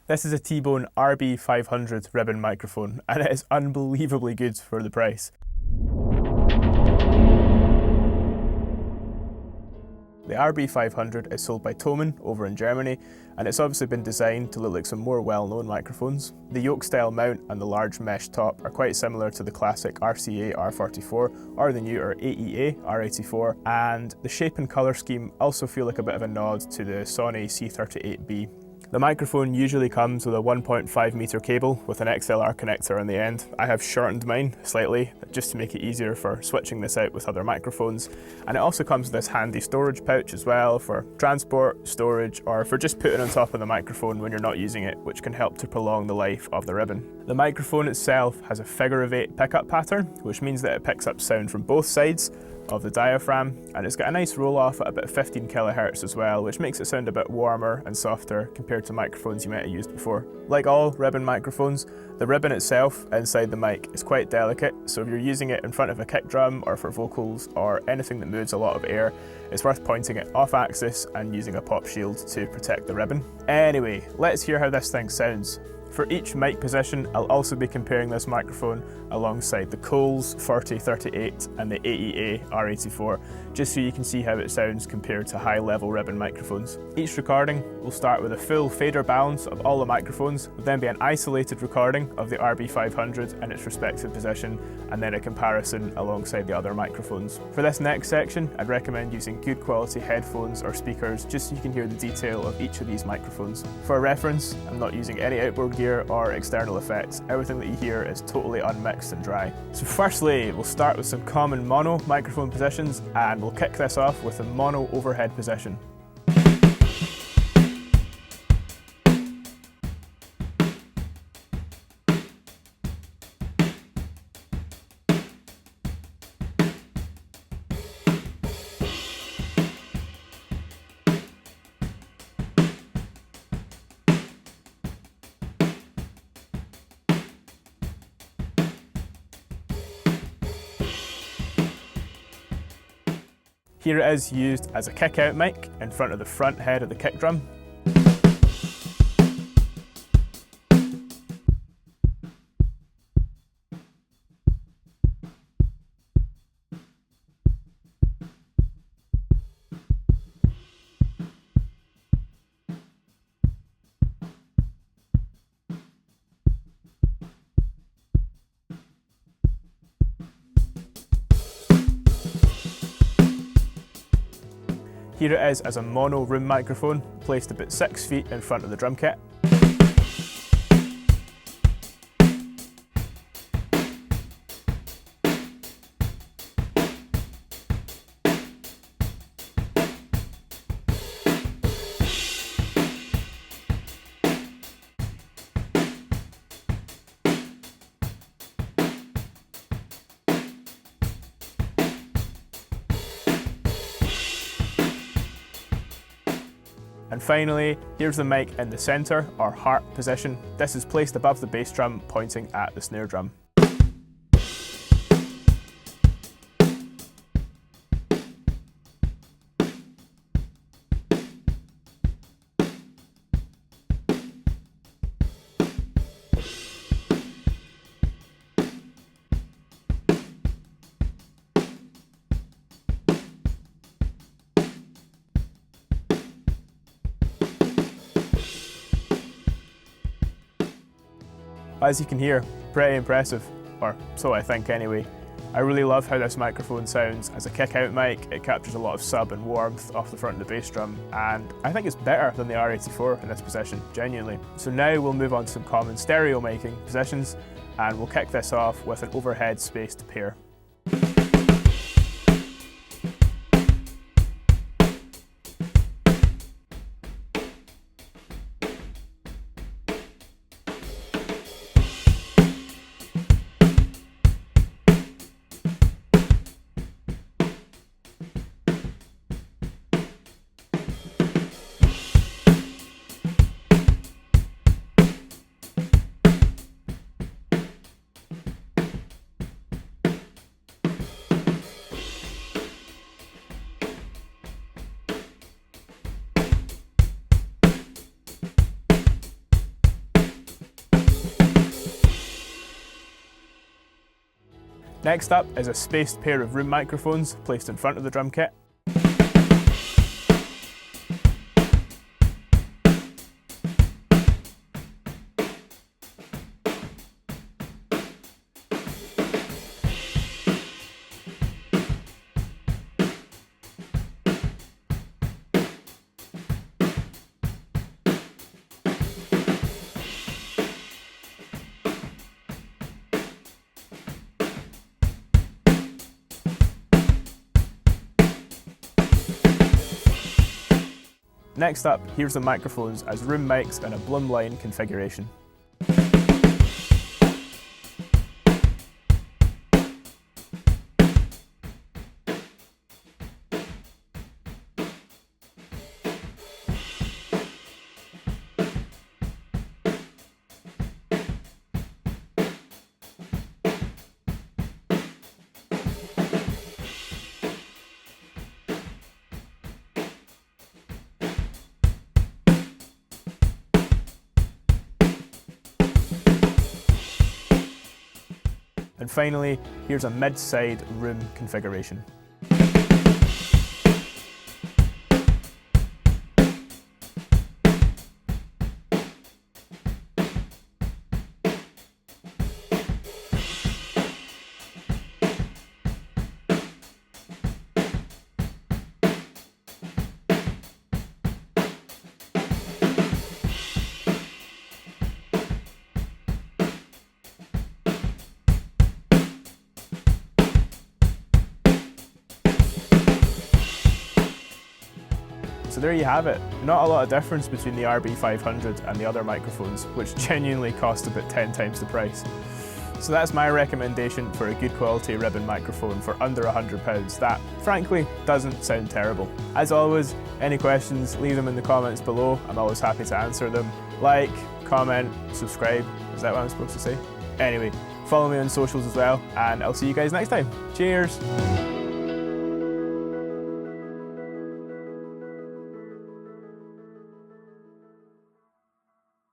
This is a T-Bone RB500 ribbon microphone, and it is unbelievably good for the price. The RB500 is sold by Thomann over in Germany, and it's obviously been designed to look like some more well-known microphones. The yoke-style mount and the large mesh top are quite similar to the classic RCA R44 or the newer AEA R84, and the shape and colour scheme also feel like a bit of a nod to the Sony C38B. The microphone usually comes with a 1.5 metre cable with an XLR connector on the end. I have shortened mine slightly just to make it easier for switching this out with other microphones. And it also comes with this handy storage pouch as well for transport, storage, or for just putting on top of the microphone when you're not using it, which can help to prolong the life of the ribbon. The microphone itself has a figure-of-8 pickup pattern, which means that it picks up sound from both sides of the diaphragm, and it's got a nice roll off at about 15 kHz as well, which makes it sound a bit warmer and softer compared to microphones you might have used before. Like all ribbon microphones, the ribbon itself inside the mic is quite delicate, so if you're using it in front of a kick drum or for vocals or anything that moves a lot of air, it's worth pointing it off axis and using a pop shield to protect the ribbon. Anyway, let's hear how this thing sounds. For each mic position, I'll also be comparing this microphone alongside the Coles 4038 and the AEA R84, just so you can see how it sounds compared to high-level ribbon microphones. Each recording will start with a full fader balance of all the microphones, will then be an isolated recording of the RB500 in its respective position, and then a comparison alongside the other microphones. For this next section, I'd recommend using good quality headphones or speakers just so you can hear the detail of each of these microphones. For a reference, I'm not using any outboard gear or external effects. Everything that you hear is totally unmixed and dry. So firstly, we'll start with some common mono microphone positions, and we'll kick this off with a mono overhead position. Here it is used as a kick-out mic in front of the front head of the kick drum. Here it is as a mono room microphone, placed about 6 feet in front of the drum kit. And finally, here's the mic in the centre, or heart position. This is placed above the bass drum, pointing at the snare drum. As you can hear, pretty impressive, or so I think anyway. I really love how this microphone sounds as a kick-out mic. It captures a lot of sub and warmth off the front of the bass drum, and I think it's better than the R84 in this position, genuinely. So now we'll move on to some common stereo miking positions, and we'll kick this off with an overhead spaced pair. Next up is a spaced pair of room microphones placed in front of the drum kit. Next up, here's the microphones as room mics in a Blum line configuration. And finally, here's a mid-side room configuration. So there you have it. Not a lot of difference between the RB500 and the other microphones, which genuinely cost about 10 times the price. So that's my recommendation for a good quality ribbon microphone for under £100. That, frankly, doesn't sound terrible. As always, any questions, leave them in the comments below. I'm always happy to answer them. Like, comment, subscribe. Is that what I'm supposed to say? Anyway, follow me on socials as well, and I'll see you guys next time. Cheers!